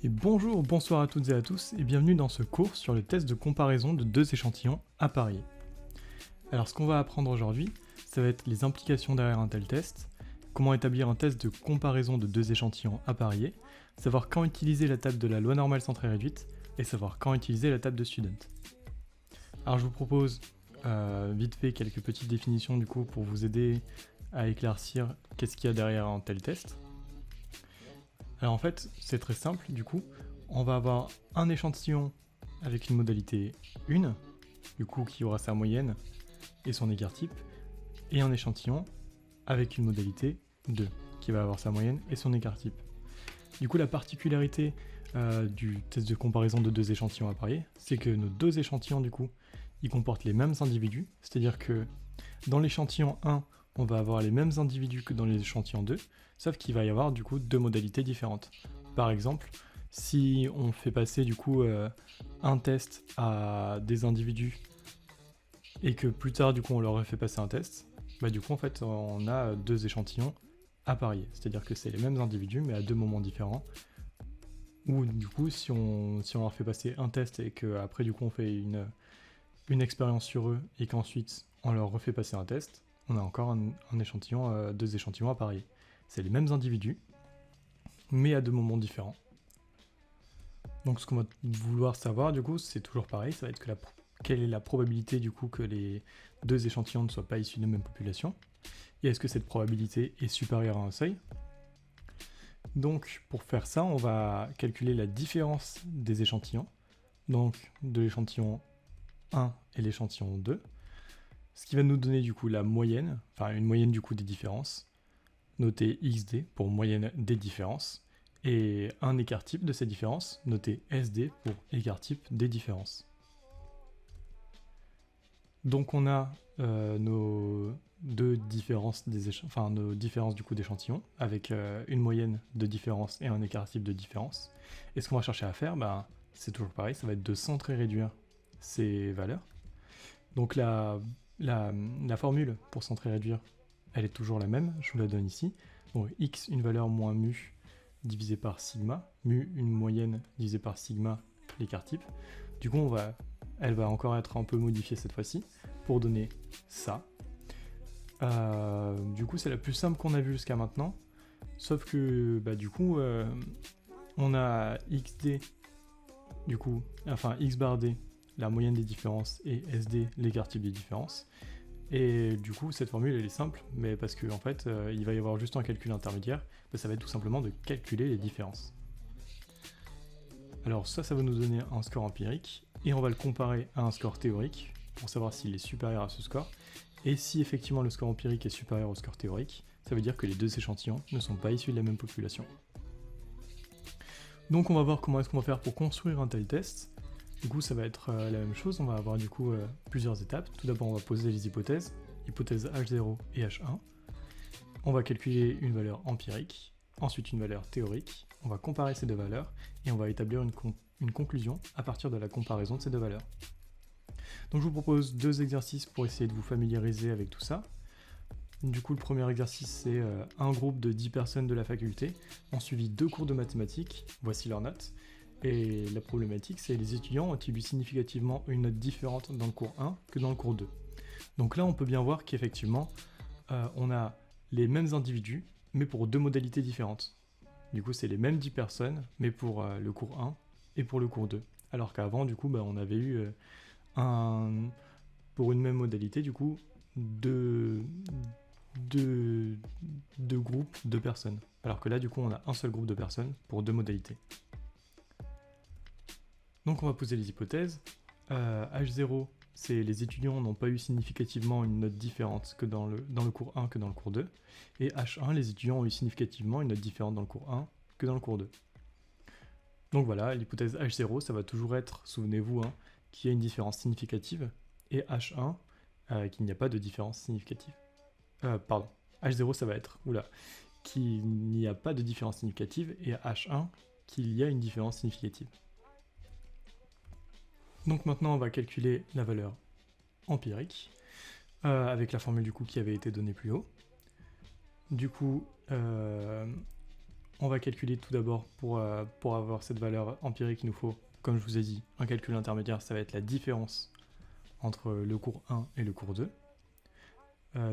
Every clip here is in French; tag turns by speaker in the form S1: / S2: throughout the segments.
S1: Et bonjour, bonsoir à toutes et à tous, et bienvenue dans ce cours sur le test de comparaison de deux échantillons à parier. Alors ce qu'on va apprendre aujourd'hui, ça va être les implications derrière un tel test, comment établir un test de comparaison de deux échantillons à parier, savoir quand utiliser la table de la loi normale centrée réduite, et savoir quand utiliser la table de Student. Alors je vous propose vite fait quelques petites définitions du coup pour vous aider à éclaircir qu'est-ce qu'il y a derrière un tel test. Alors en fait, c'est très simple, du coup, on va avoir un échantillon avec une modalité 1, du coup qui aura sa moyenne et son écart type, et un échantillon avec une modalité 2, qui va avoir sa moyenne et son écart type. Du coup, la particularité du test de comparaison de deux échantillons à parier, c'est que nos deux échantillons, du coup, ils comportent les mêmes individus, c'est-à-dire que dans l'échantillon 1, on va avoir les mêmes individus que dans l'échantillon 2, sauf qu'il va y avoir du coup deux modalités différentes. Par exemple, si on fait passer du coup un test à des individus et que plus tard du coup on leur fait passer un test, bah du coup en fait on a deux échantillons à parier. C'est-à-dire que c'est les mêmes individus mais à deux moments différents. Ou du coup si on leur fait passer un test et qu'après du coup on fait une expérience sur eux et qu'ensuite on leur refait passer un test, on a encore un échantillon, deux échantillons à parier. C'est les mêmes individus, mais à deux moments différents. Donc ce qu'on va vouloir savoir du coup, c'est toujours pareil, ça va être quelle est la probabilité du coup que les deux échantillons ne soient pas issus de la même population, et est-ce que cette probabilité est supérieure à un seuil. Donc pour faire ça, on va calculer la différence des échantillons, donc de l'échantillon 1 et l'échantillon 2, ce qui va nous donner du coup la moyenne, enfin une moyenne du coup des différences, noté XD pour moyenne des différences, et un écart type de ces différences, noté SD pour écart type des différences. Donc on a nos deux différences nos différences du coup d'échantillons, avec une moyenne de différence et un écart type de différence. Et ce qu'on va chercher à faire, c'est toujours pareil, ça va être de centrer et réduire ces valeurs. Donc la formule pour centrer et réduire, elle est toujours la même, je vous la donne ici. Donc x, une valeur moins mu divisé par sigma, mu, une moyenne divisé par sigma, l'écart type. Du coup, elle va encore être un peu modifiée cette fois-ci pour donner ça. Du coup, c'est la plus simple qu'on a vue jusqu'à maintenant, sauf que du coup, on a xd, du coup, enfin x bar d, la moyenne des différences, et SD, l'écart type des différences. Et du coup, cette formule, elle est simple, mais parce qu'en fait, il va y avoir juste un calcul intermédiaire, ça va être tout simplement de calculer les différences. Alors ça va nous donner un score empirique, et on va le comparer à un score théorique, pour savoir s'il est supérieur à ce score. Et si effectivement le score empirique est supérieur au score théorique, ça veut dire que les deux échantillons ne sont pas issus de la même population. Donc on va voir comment est-ce qu'on va faire pour construire un tel test. Du coup, ça va être la même chose, on va avoir du coup plusieurs étapes. Tout d'abord, on va poser les hypothèses, hypothèse H0 et H1. On va calculer une valeur empirique, ensuite une valeur théorique. On va comparer ces deux valeurs et on va établir une conclusion à partir de la comparaison de ces deux valeurs. Donc je vous propose deux exercices pour essayer de vous familiariser avec tout ça. Du coup, le premier exercice, c'est un groupe de 10 personnes de la faculté ont suivi 2 cours de mathématiques, voici leurs notes. Et la problématique, c'est les étudiants ont-ils eu significativement une note différente dans le cours 1 que dans le cours 2. Donc là, on peut bien voir qu'effectivement, on a les mêmes individus, mais pour deux modalités différentes. Du coup, c'est les mêmes 10 personnes, mais pour le cours 1 et pour le cours 2. Alors qu'avant, du coup, on avait eu pour une même modalité, du coup, deux groupes de personnes. Alors que là, du coup, on a un seul groupe de personnes pour deux modalités. Donc on va poser les hypothèses. H0, c'est les étudiants n'ont pas eu significativement une note différente que dans le cours 1 que dans le cours 2. Et H1, les étudiants ont eu significativement une note différente dans le cours 1 que dans le cours 2. Donc voilà, l'hypothèse H0, ça va toujours être, souvenez-vous, qu'il y a une différence significative, et H1, qu'il n'y a pas de différence significative. H0, ça va être, qu'il n'y a pas de différence significative, et H1, qu'il y a une différence significative. Donc maintenant, on va calculer la valeur empirique, avec la formule du coup qui avait été donnée plus haut. Du coup, on va calculer tout d'abord pour avoir cette valeur empirique, il nous faut, comme je vous ai dit, un calcul intermédiaire, ça va être la différence entre le cours 1 et le cours 2.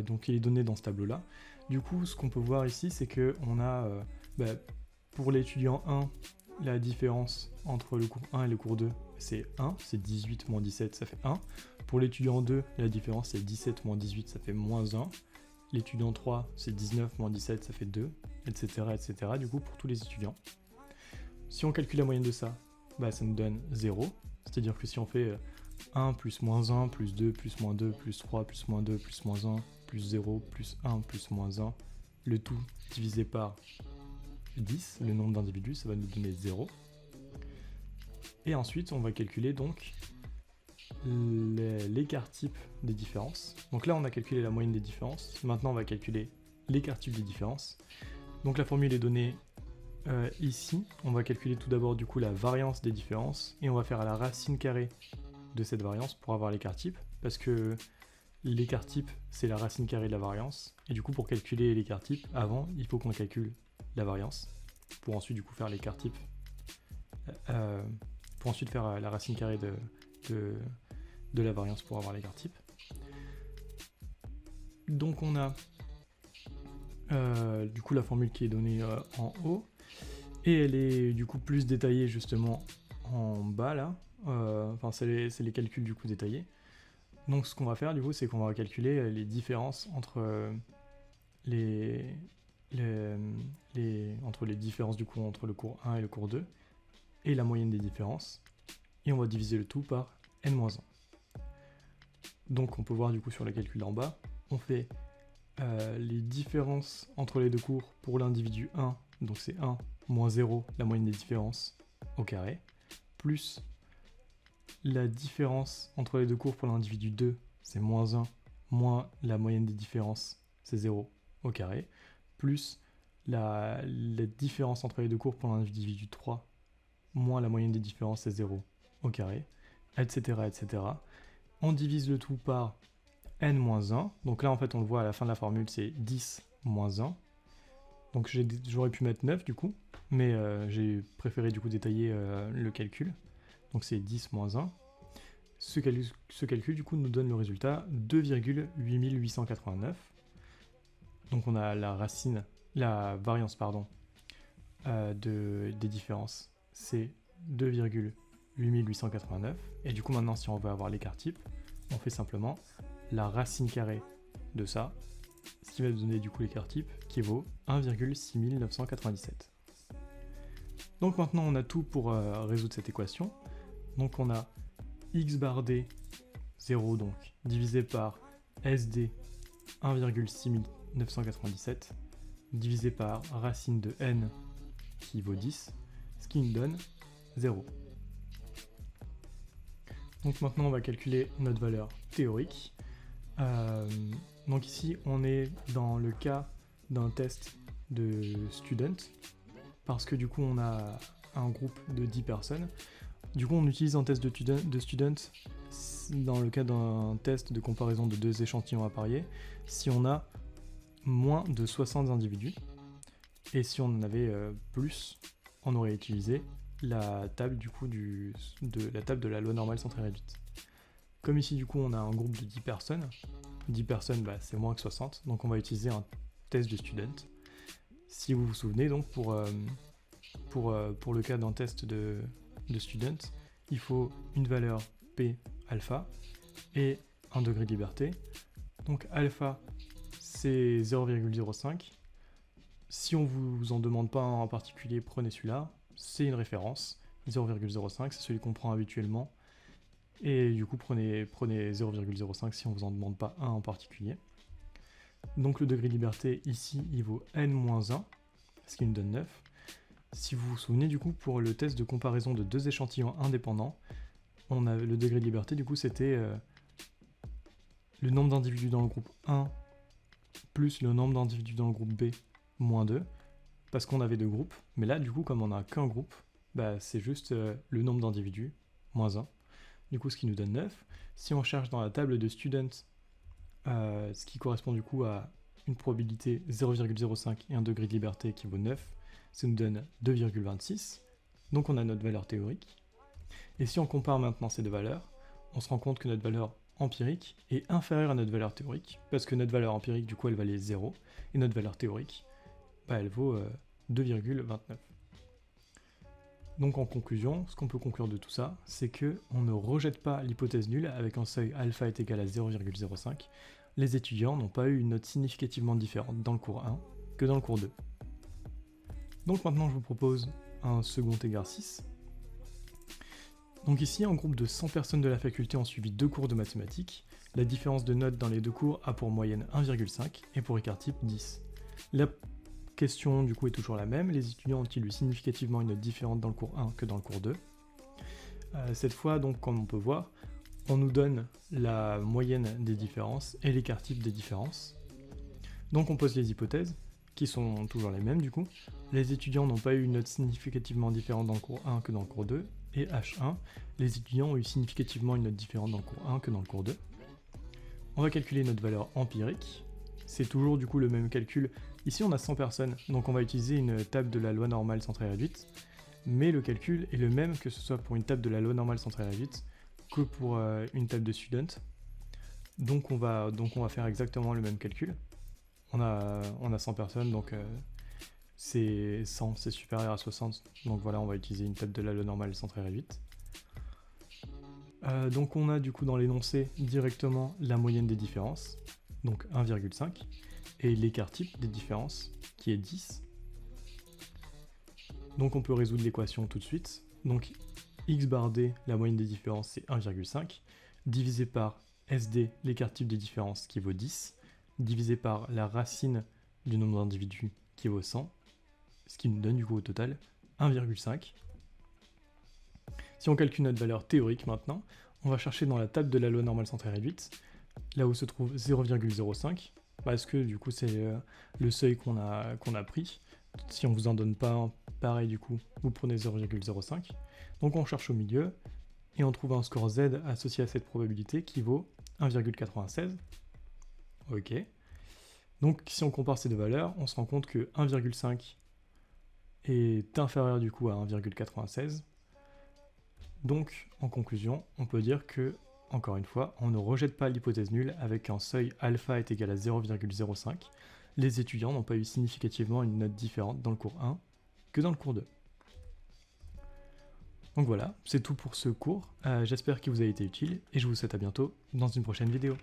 S1: Donc il est donné dans ce tableau-là. Du coup, ce qu'on peut voir ici, c'est qu'on a, pour l'étudiant 1, la différence entre le cours 1 et le cours 2, c'est 1, c'est 18 moins 17, ça fait 1. Pour l'étudiant 2, la différence, c'est 17 moins 18, ça fait moins 1. L'étudiant 3, c'est 19 moins 17, ça fait 2, etc., etc. Du coup, pour tous les étudiants. Si on calcule la moyenne de ça, ça nous donne 0. C'est-à-dire que si on fait 1 plus moins 1 plus 2 plus moins 2 plus 3 plus moins 2 plus moins 1 plus 0 plus 1 plus moins 1, le tout divisé par 10, le nombre d'individus, ça va nous donner 0. Et ensuite, on va calculer donc l'écart type des différences. Donc là, on a calculé la moyenne des différences. Maintenant, on va calculer l'écart type des différences. Donc la formule est donnée ici. On va calculer tout d'abord du coup la variance des différences et on va faire à la racine carrée de cette variance pour avoir l'écart type, parce que l'écart type, c'est la racine carrée de la variance. Et du coup, pour calculer l'écart type, avant, il faut qu'on calcule la variance, pour ensuite du coup faire l'écart type, pour ensuite faire la racine carrée de la variance pour avoir l'écart type. Donc on a du coup la formule qui est donnée en haut, et elle est du coup plus détaillée justement en bas là, c'est les calculs du coup détaillés. Donc ce qu'on va faire du coup, c'est qu'on va calculer les différences entre entre les différences du coup entre le cours 1 et le cours 2, et la moyenne des différences, et on va diviser le tout par n-1. Donc on peut voir du coup sur le calcul d'en bas, on fait les différences entre les deux cours pour l'individu 1, donc c'est 1 moins 0, la moyenne des différences au carré, plus la différence entre les deux cours pour l'individu 2, c'est moins 1, moins la moyenne des différences, c'est 0 au carré, plus la différence entre les deux cours pour l'individu 3, moins la moyenne des différences, c'est 0 au carré, etc., etc. On divise le tout par n-1. Donc là, en fait, on le voit à la fin de la formule, c'est 10 moins 1. Donc j'aurais pu mettre 9 du coup, mais j'ai préféré du coup détailler le calcul. Donc c'est 10 moins 1. Ce calcul du coup nous donne le résultat 2,8889. Donc on a la variance des différences, c'est 2,8889. Et du coup maintenant, si on veut avoir l'écart type, on fait simplement la racine carrée de ça, ce qui va nous donner du coup l'écart type qui vaut 1,6997. Donc maintenant on a tout pour résoudre cette équation. Donc on a x bar d 0 donc divisé par sd 1,6997 divisé par racine de n qui vaut 10, ce qui nous donne 0. Donc maintenant on va calculer notre valeur théorique. Donc ici on est dans le cas d'un test de student, parce que du coup on a un groupe de 10 personnes. Du coup on utilise un test de student dans le cas d'un test de comparaison de deux échantillons à parier si on a moins de 60 individus, et si on en avait plus, on aurait utilisé la table du coup la table de la loi normale centrée réduite. Comme ici du coup on a un groupe de 10 personnes, c'est moins que 60, donc on va utiliser un test de student. Si vous vous souvenez donc pour le cas d'un test de student, il faut une valeur P alpha et un degré de liberté. Donc alpha c'est 0,05. Si on vous en demande pas un en particulier, prenez celui-là, c'est une référence. 0,05 c'est celui qu'on prend habituellement. Et du coup prenez 0,05 si on vous en demande pas un en particulier. Donc le degré de liberté ici il vaut n-1, ce qui nous donne 9. Si vous vous souvenez du coup pour le test de comparaison de deux échantillons indépendants, on a le degré de liberté du coup c'était le nombre d'individus dans le groupe 1 plus le nombre d'individus dans le groupe B moins 2, parce qu'on avait deux groupes, mais là du coup comme on n'a qu'un groupe, c'est juste le nombre d'individus moins 1, du coup ce qui nous donne 9. Si on cherche dans la table de student, ce qui correspond du coup à une probabilité 0,05 et un degré de liberté qui vaut 9, ça nous donne 2,26, donc on a notre valeur théorique. Et si on compare maintenant ces deux valeurs, on se rend compte que notre valeur empirique est inférieure à notre valeur théorique, parce que notre valeur empirique, du coup, elle valait 0, et notre valeur théorique, elle vaut 2,29. Donc en conclusion, ce qu'on peut conclure de tout ça, c'est que on ne rejette pas l'hypothèse nulle avec un seuil alpha est égal à 0,05. Les étudiants n'ont pas eu une note significativement différente dans le cours 1 que dans le cours 2. Donc maintenant je vous propose un second exercice. Donc ici, un groupe de 100 personnes de la faculté ont suivi 2 cours de mathématiques. La différence de notes dans les 2 cours a pour moyenne 1,5 et pour écart type 10. La question du coup est toujours la même, les étudiants ont-ils eu significativement une note différente dans le cours 1 que dans le cours 2 ? Cette fois, donc, comme on peut voir, on nous donne la moyenne des différences et l'écart type des différences. Donc on pose les hypothèses, qui sont toujours les mêmes du coup. Les étudiants n'ont pas eu une note significativement différente dans le cours 1 que dans le cours 2, et H1, les étudiants ont eu significativement une note différente dans le cours 1 que dans le cours 2. On va calculer notre valeur empirique, c'est toujours du coup le même calcul. Ici on a 100 personnes, donc on va utiliser une table de la loi normale centrée réduite, mais le calcul est le même que ce soit pour une table de la loi normale centrée réduite que pour une table de student. Donc on va faire exactement le même calcul. On a 100 personnes, donc c'est 100, c'est supérieur à 60, donc voilà, on va utiliser une table de la loi normale centrée réduite. Donc on a du coup dans l'énoncé directement la moyenne des différences, donc 1,5, et l'écart type des différences, qui est 10. Donc on peut résoudre l'équation tout de suite. Donc x bar d, la moyenne des différences, c'est 1,5, divisé par SD, l'écart type des différences, qui vaut 10, divisé par la racine du nombre d'individus, qui vaut 100, ce qui nous donne du coup au total 1,5. Si on calcule notre valeur théorique maintenant, on va chercher dans la table de la loi normale centrée réduite, là où se trouve 0,05, parce que du coup c'est le seuil qu'on a pris. Si on vous en donne pas un, pareil du coup, vous prenez 0,05. Donc on cherche au milieu, et on trouve un score Z associé à cette probabilité qui vaut 1,96. Ok. Donc si on compare ces deux valeurs, on se rend compte que 1,5 est inférieur du coup à 1,96. Donc en conclusion, on peut dire que, encore une fois, on ne rejette pas l'hypothèse nulle avec un seuil alpha est égal à 0,05. Les étudiants n'ont pas eu significativement une note différente dans le cours 1 que dans le cours 2. Donc voilà, c'est tout pour ce cours. J'espère qu'il vous a été utile et je vous souhaite à bientôt dans une prochaine vidéo.